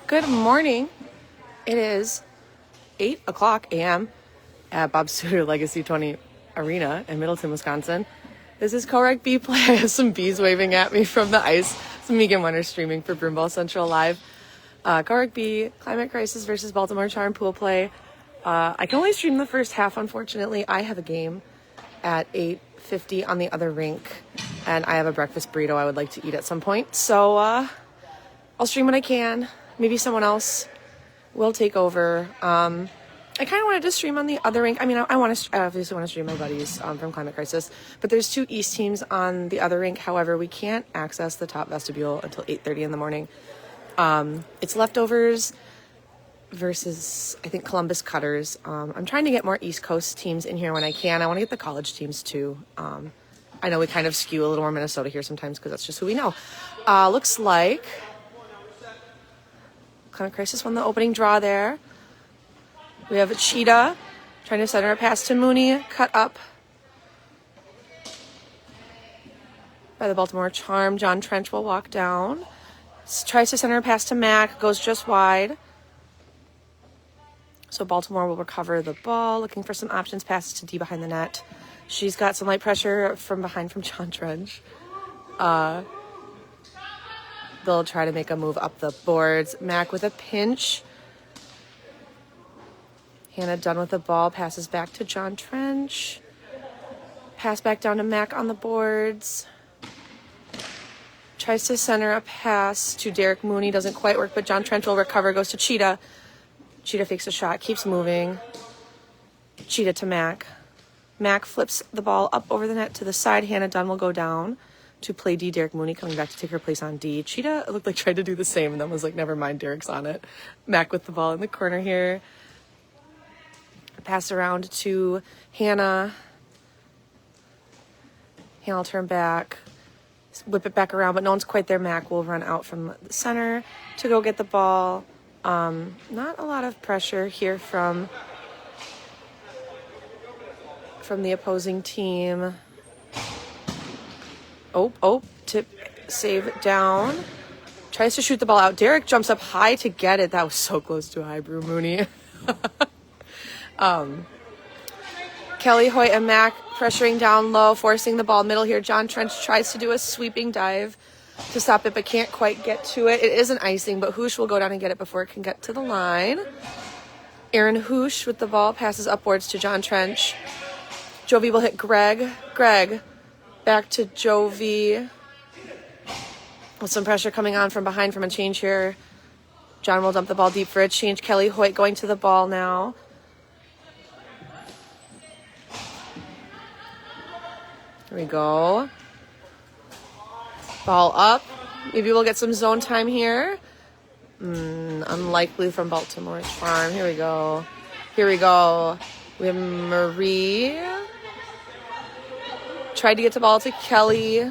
Good morning. It is 8 o'clock a.m. at Bob Suter Legacy 20 Arena in Middleton, Wisconsin. This is Co-Rec B play. I have some bees waving at me from the ice. Some Megan Winter streaming for Broomball Central Live. Co-Rec B, Climate Crisis versus Baltimore Charm pool play. I can only stream the first half, unfortunately. I have a game at 8:50 on the other rink, and I have a breakfast burrito I would like to eat at some point. So I'll stream when I can. Maybe someone else will take over. I kind of wanted to stream on the other rink. I mean, I obviously want to stream my buddies from Climate Crisis, but there's two East teams on the other rink. However, we can't access the top vestibule until 8:30 in the morning. It's Leftovers versus, I think, Columbus Cutters. I'm trying to get more East Coast teams in here when I can. I want to get the college teams too. I know we kind of skew a little more Minnesota here sometimes because that's just who we know. Looks like Climate Crisis won the opening draw there. We have a Cheetah trying to center a pass to Mooney, cut up by the Baltimore Charm. John Trench will walk down. Tries to center a pass to Mac, goes just wide. So Baltimore will recover the ball, looking for some options, passes to D behind the net. She's got some light pressure from behind from John Trench. They'll try to make a move up the boards. Mac with a pinch. Hannah Dunn with the ball, passes back to John Trench. Pass back down to Mac on the boards. Tries to center a pass to Derek Mooney, doesn't quite work, but John Trench will recover, goes to Cheetah. Cheetah fakes a shot, keeps moving. Cheetah to Mac. Mac flips the ball up over the net to the side. Hannah Dunn will go down to play D. Derek Mooney coming back to take her place on D. Cheetah looked like tried to do the same and then was like, never mind, Derek's on it. Mac with the ball in the corner here. Pass around to Hannah. Hannah will turn back. Whip it back around, but no one's quite there. Mac will run out from the center to go get the ball. Not a lot of pressure here from the opposing team. Tip, save down. Tries to shoot the ball out. Derek jumps up high to get it. That was so close to a high brew Mooney. Kelly Hoyt and Mac pressuring down low, forcing the ball middle here. John Trench tries to do a sweeping dive to stop it, but can't quite get to it. It is an icing, but Hoosh will go down and get it before it can get to the line. Aaron Hoosh with the ball passes upwards to John Trench. Jovi will hit Greg. Greg back to Jovi with some pressure coming on from behind from a change here. John will dump the ball deep for a change. Kelly Hoyt going to the ball now. Here we go. Ball up. Maybe we'll get some zone time here. Unlikely from Baltimore Charm. Here we go. We have Marie. Tried to get the ball to Kelly.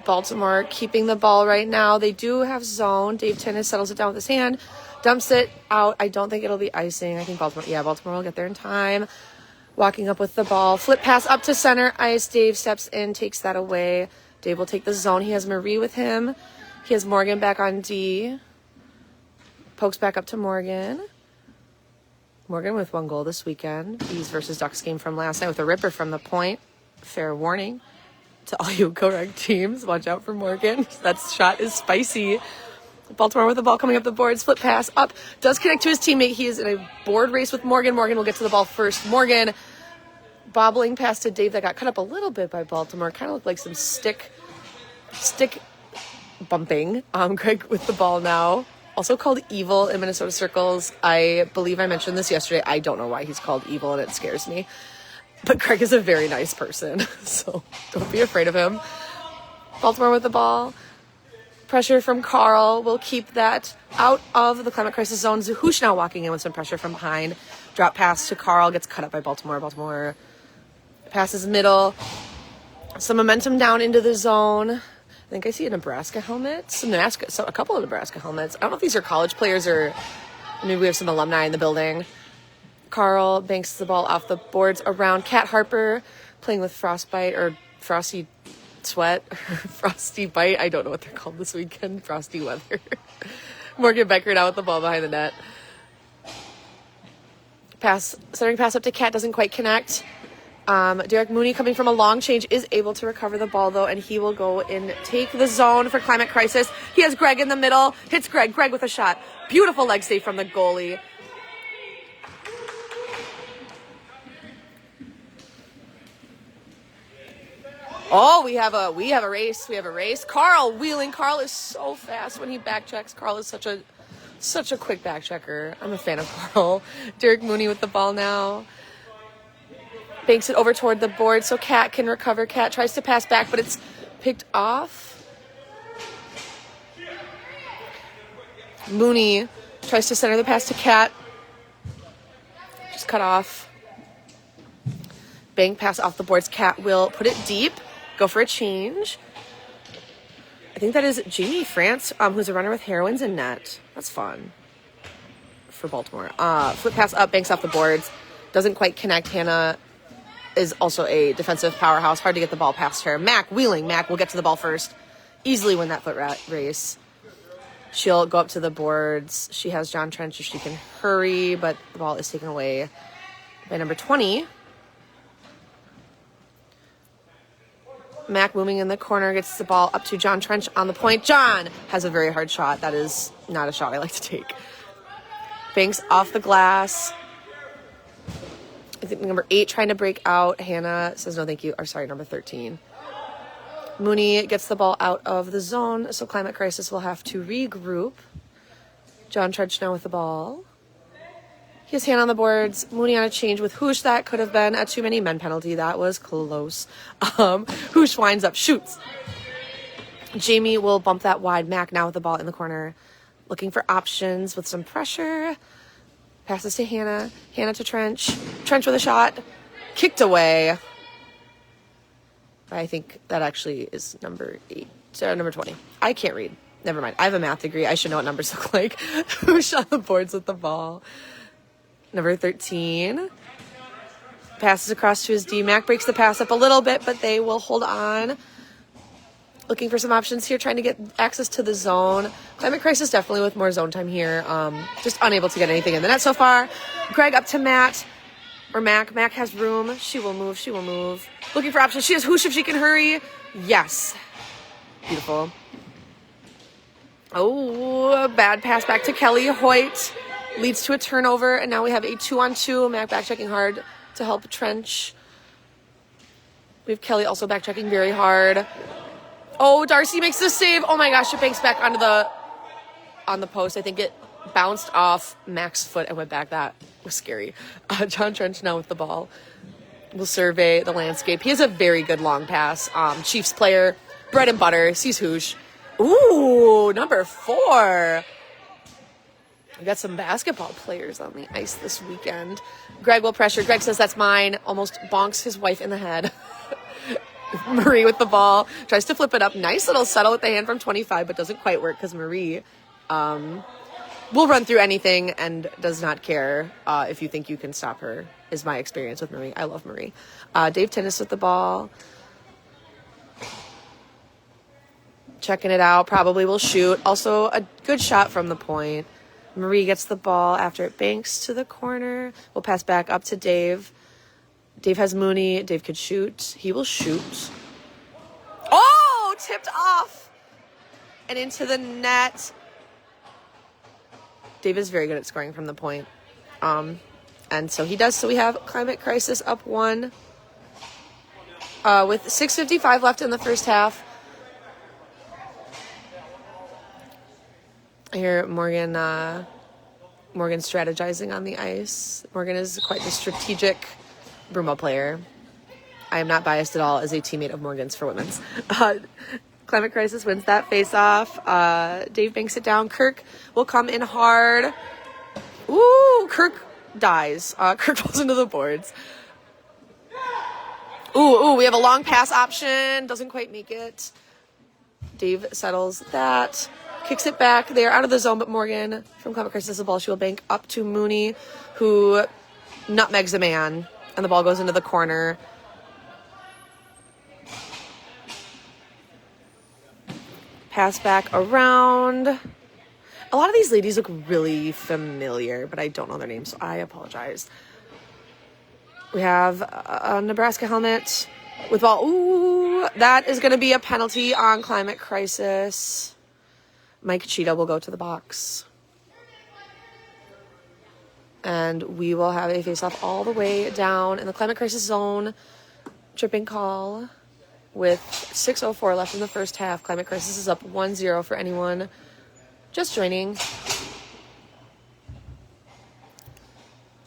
Baltimore keeping the ball right now. They do have zone. Dave Tennis settles it down with his hand. Dumps it out. I don't think it'll be icing. I think Baltimore will get there in time. Walking up with the ball. Flip pass up to center ice. Dave steps in, takes that away. Dave will take the zone. He has Marie with him. He has Morgan back on D. Pokes back up to Morgan. Morgan with one goal this weekend. Bees versus Ducks game from last night with a ripper from the point. Fair warning to all you Co-Rec teams. Watch out for Morgan. That shot is spicy. Baltimore with the ball coming up the board. Split pass up. Does connect to his teammate. He is in a board race with Morgan. Morgan will get to the ball first. Morgan bobbling pass to Dave that got cut up a little bit by Baltimore. Kind of looked like some stick bumping. Greg with the ball now. Also called Evil in Minnesota circles. I believe I mentioned this yesterday. I don't know why he's called Evil and it scares me. But Greg is a very nice person. So don't be afraid of him. Baltimore with the ball. Pressure from Carl will keep that out of the Climate Crisis zone. Zahush now walking in with some pressure from behind. Drop pass to Carl. Gets cut up by Baltimore. Baltimore passes middle. Some momentum down into the zone. I think I see a Nebraska helmet. A couple of Nebraska helmets. I don't know if these are college players or maybe we have some alumni in the building. Carl banks the ball off the boards around Kat Harper, playing with frostbite or frosty sweat, frosty bite. I don't know what they're called this weekend. Frosty weather. Morgan Becker now with the ball behind the net. Centering pass up to Kat doesn't quite connect. Derek Mooney, coming from a long change, is able to recover the ball, though, and he will go and take the zone for Climate Crisis. He has Greg in the middle. Hits Greg. Greg with a shot. Beautiful leg save from the goalie. Oh, we have a race. We have a race. Carl wheeling. Carl is so fast when he backchecks. Carl is such a quick backchecker. I'm a fan of Carl. Derek Mooney with the ball now. Banks it over toward the board so Kat can recover. Kat tries to pass back, but it's picked off. Mooney tries to center the pass to Kat. Just cut off. Bank pass off the boards. Kat will put it deep. Go for a change. I think that is Jamie France, who's a runner with heroines in net. That's fun for Baltimore. Flip pass up, banks off the boards. Doesn't quite connect. Hannah is also a defensive powerhouse. Hard to get the ball past her. Mac wheeling. Mac will get to the ball first. Easily win that foot race. She'll go up to the boards. She has John Trench if she can hurry, but the ball is taken away by number 20. Mac moving in the corner, gets the ball up to John Trench on the point. John has a very hard shot. That is not a shot I like to take. Banks off the glass. I think number 8 trying to break out. Hannah says no thank you. Or sorry, number 13. Mooney gets the ball out of the zone, so Climate Crisis will have to regroup. John Trench now with the ball. He has Hannah on the boards. Mooney on a change with Hoosh. That could have been a too many men penalty. That was close. Hoosh winds up, shoots. Jamie will bump that wide. Mac now with the ball in the corner. Looking for options with some pressure. Passes to Hannah. Hannah to Trench. Trench with a shot. Kicked away. I think that actually is number 8. Number 20. I can't read. Never mind. I have a math degree. I should know what numbers look like. Hoosh on the boards with the ball. Number 13 passes across to his D. Mac breaks the pass up a little bit, but they will hold on. Looking for some options here, trying to get access to the zone. Climate Crisis definitely with more zone time here. Just unable to get anything in the net so far. Greg up to Mac. Mac has room. She will move. Looking for options. She has Hoosh if she can hurry. Yes. Beautiful. Oh, bad pass back to Kelly. Hoyt leads to a turnover, and now we have a 2-on-2. Mac backchecking hard to help Trench. We have Kelly also backchecking very hard. Oh, Darcy makes the save. Oh my gosh, it banks back on the post. I think it bounced off Mac's foot and went back. That was scary. John Trench now with the ball. Will survey the landscape. He has a very good long pass. Chiefs player, bread and butter, sees Hoosh. Ooh, number 4. We got some basketball players on the ice this weekend. Greg will pressure. Greg says, that's mine. Almost bonks his wife in the head. Marie with the ball. Tries to flip it up. Nice little settle with the hand from 25, but doesn't quite work because Marie will run through anything and does not care if you think you can stop her, is my experience with Marie. I love Marie. Dave Tennis with the ball. Checking it out. Probably will shoot. Also a good shot from the point. Marie gets the ball after it banks to the corner. We'll pass back up to Dave. Dave has Mooney. Dave could shoot. He will shoot. Oh, tipped off and into the net. Dave is very good at scoring from the point. And so he does. So we have Climate Crisis up 1 with 6:55 left in the first half. I hear Morgan strategizing on the ice. Morgan is quite the strategic Brumo player. I am not biased at all as a teammate of Morgan's for women's. Climate Crisis wins that face-off. Dave banks it down. Kirk will come in hard. Ooh, Kirk dies. Kirk falls into the boards. Ooh, we have a long pass option. Doesn't quite make it. Dave settles that. Kicks it back. They are out of the zone, but Morgan from Climate Crisis has the ball. She will bank up to Mooney, who nutmegs a man, and the ball goes into the corner. Pass back around. A lot of these ladies look really familiar, but I don't know their names, so I apologize. We have a Nebraska helmet with ball. Ooh, that is going to be a penalty on Climate Crisis. Mike Cheetah will go to the box. And we will have a face-off all the way down in the Climate Crisis zone. Tripping call with 6:04 left in the first half. Climate Crisis is up 1-0 for anyone just joining.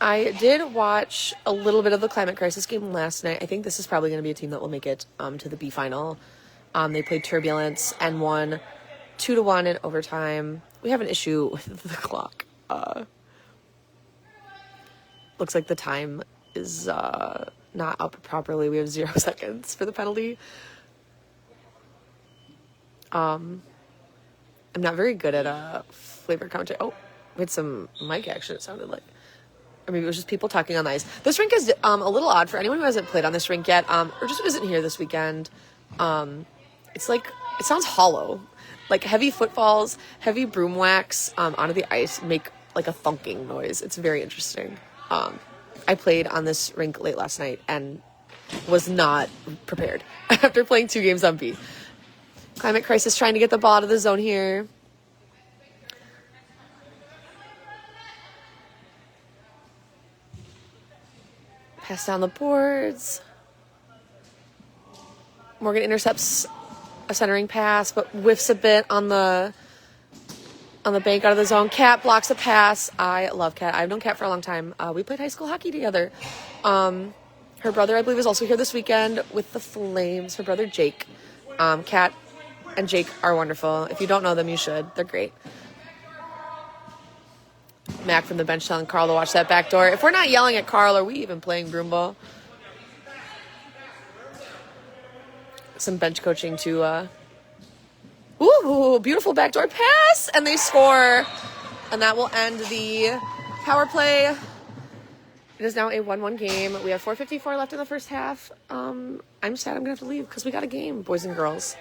I did watch a little bit of the Climate Crisis game last night. I think this is probably going to be a team that will make it to the B final. They played Turbulence and won 2-1 in overtime. We have an issue with the clock. Looks like the time is not up properly. We have 0 seconds for the penalty. I'm not very good at flavor commentary. Oh, we had some mic action, it sounded like. Or maybe it was just people talking on the ice. This rink is a little odd for anyone who hasn't played on this rink yet, or just isn't here this weekend. It's like, it sounds hollow. Like heavy footfalls, heavy broom wax onto the ice make like a thunking noise. It's very interesting. I played on this rink late last night and was not prepared after playing 2 games on B. Climate Crisis trying to get the ball out of the zone here. Pass down the boards. Morgan intercepts a centering pass, but whiffs a bit on the bank out of the zone. Kat blocks a pass. I love Kat. I've known Kat for a long time. We played high school hockey together. Her brother, I believe, is also here this weekend with the Flames. Her brother, Jake. Kat and Jake are wonderful. If you don't know them, you should. They're great. Mac from the bench telling Carl to watch that back door. If we're not yelling at Carl, are we even playing broomball? Some bench coaching to... Ooh, beautiful backdoor pass, and they score. And that will end the power play. It is now a 1-1 game. We have 4:54 left in the first half. I'm sad I'm going to have to leave because we got a game, boys and girls.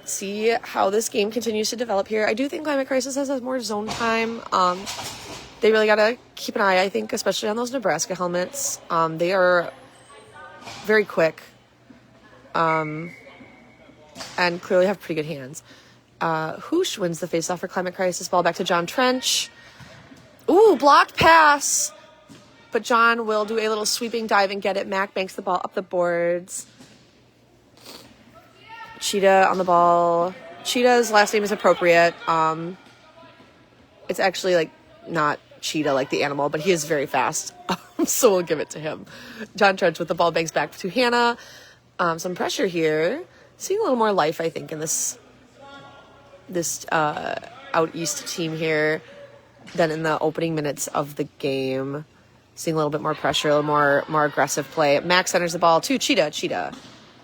See how this game continues to develop here. I do think Climate Crisis has more zone time. They really got to keep an eye, I think, especially on those Nebraska helmets. They are very quick. And clearly have pretty good hands. Hoosh wins the faceoff for Climate Crisis. Ball back to John Trench. Ooh, blocked pass. But John will do a little sweeping dive and get it. Mac banks the ball up the boards. Cheetah on the ball. Cheetah's last name is appropriate. It's actually like not Cheetah like the animal, but he is very fast. So we'll give it to him. John Trench with the ball banks back to Hannah. Some pressure here. Seeing a little more life, I think, in this out east team here than in the opening minutes of the game. Seeing a little bit more pressure, a little more aggressive play. Mac centers the ball to Cheetah. Cheetah.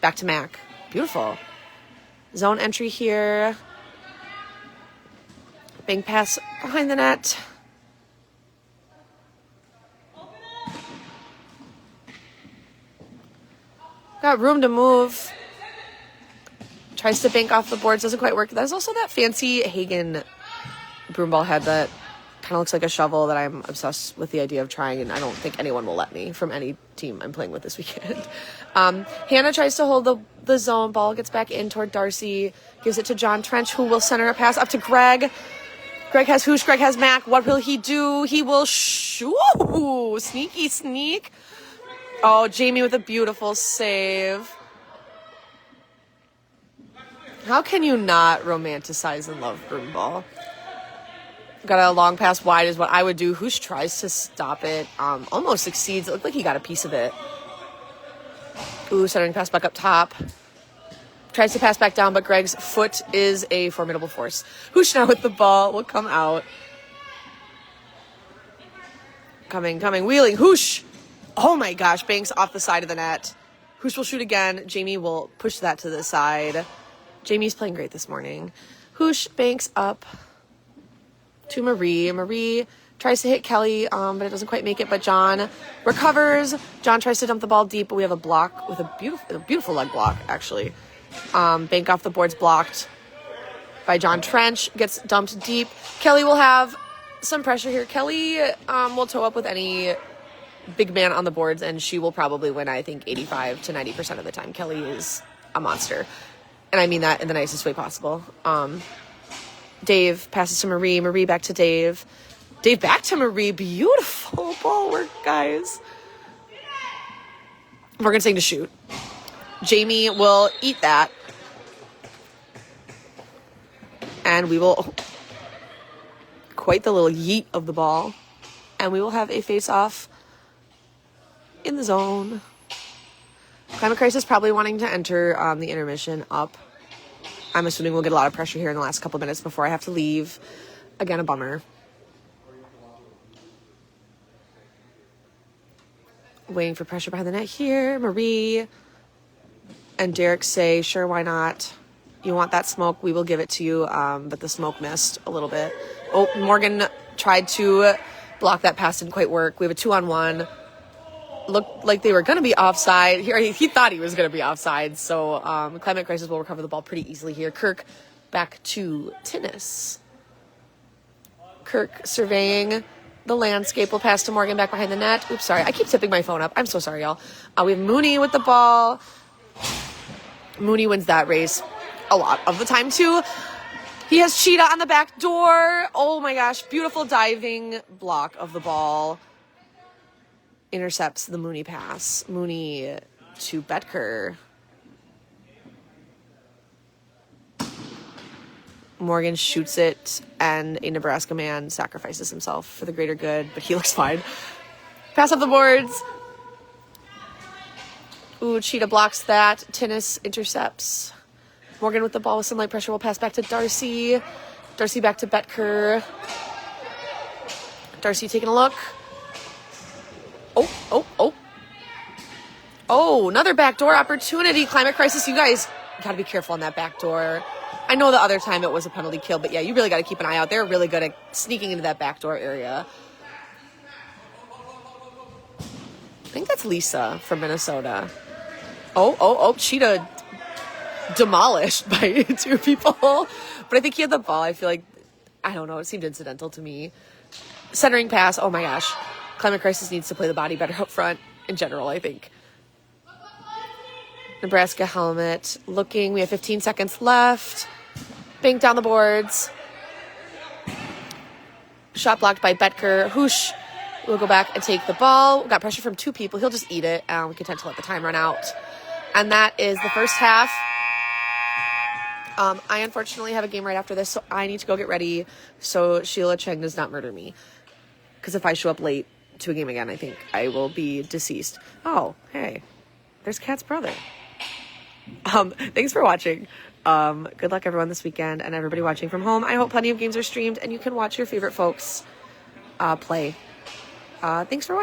Back to Mac. Beautiful. Zone entry here. Big pass behind the net. Got room to move. Tries to bank off the boards. Doesn't quite work. There's also that fancy Hagen broomball head that kind of looks like a shovel that I'm obsessed with the idea of trying, and I don't think anyone will let me from any team I'm playing with this weekend. Hannah tries to hold the zone. Ball gets back in toward Darcy. Gives it to John Trench, who will center a pass up to Greg. Greg has Hoosh. Greg has Mac. What will he do? He will shoo. Sneaky sneak. Oh, Jamie with a beautiful save. How can you not romanticize and love broomball? Got a long pass wide is what I would do. Hoosh tries to stop it. Almost succeeds. It looked like he got a piece of it. Ooh, centering pass back up top. Tries to pass back down, but Greg's foot is a formidable force. Hoosh now with the ball will come out. Coming, wheeling. Hoosh! Oh my gosh, banks off the side of the net. Hoosh will shoot again. Jamie will push that to the side. Jamie's playing great this morning. Hoosh banks up to Marie. Marie tries to hit Kelly, but it doesn't quite make it. But John recovers. John tries to dump the ball deep, but we have a block with a beautiful leg block, actually. Bank off the board's blocked by John Trench. Gets dumped deep. Kelly will have some pressure here. Kelly will toe up with any big man on the boards, and she will probably win, I think, 85 to 90% of the time. Kelly is a monster. And I mean that in the nicest way possible. Dave passes to Marie. Marie back to Dave. Dave back to Marie. Beautiful ball work, guys. Morgan's saying to shoot. Jamie will eat that. And we will... quite the little yeet of the ball. And we will have a face-off in the zone. Climate Crisis probably wanting to enter the intermission up. I'm assuming we'll get a lot of pressure here in the last couple of minutes before I have to leave. Again, a bummer. Waiting for pressure behind the net here. Marie and Derek say, sure, why not? You want that smoke? We will give it to you. But the smoke missed a little bit. Oh, Morgan tried to block that pass. Didn't quite work. We have a 2-on-1. Looked like they were going to be offside. He thought he was going to be offside. So Climate Crisis will recover the ball pretty easily here. Kirk back to tennis. Kirk surveying the landscape. Will pass to Morgan back behind the net. Oops, sorry. I keep tipping my phone up. I'm so sorry, y'all. We have Mooney with the ball. Mooney wins that race a lot of the time, too. He has Cheetah on the back door. Oh, my gosh. Beautiful diving block of the ball. Intercepts the Mooney pass. Mooney to Betker. Morgan shoots it, and a Nebraska man sacrifices himself for the greater good, but he looks fine. Pass off the boards. Ooh, Cheetah blocks that. Tennis intercepts. Morgan with the ball with some light pressure will pass back to Darcy. Darcy back to Betker. Darcy taking a look. Oh, another backdoor opportunity. Climate Crisis, you guys got to be careful on that backdoor. I know the other time it was a penalty kill, but yeah, you really got to keep an eye out. They're really good at sneaking into that backdoor area. I think that's Lisa from Minnesota. Oh, Cheetah demolished by two people. But I think he had the ball. I feel like, I don't know, it seemed incidental to me. Centering pass, oh my gosh. Climate Crisis needs to play the body better up front in general, I think. Nebraska helmet looking. We have 15 seconds left. Bank down the boards. Shot blocked by Betker. Hoosh will go back and take the ball. Got pressure from two people. He'll just eat it. We content to let the time run out. And that is the first half. I unfortunately have a game right after this, so I need to go get ready so Sheila Cheng does not murder me. Because if I show up late to a game again, I think I will be deceased. Oh, hey, there's Kat's brother. Thanks for watching. Good luck everyone this weekend and everybody watching from home. I hope plenty of games are streamed and you can watch your favorite folks play. Thanks for watching.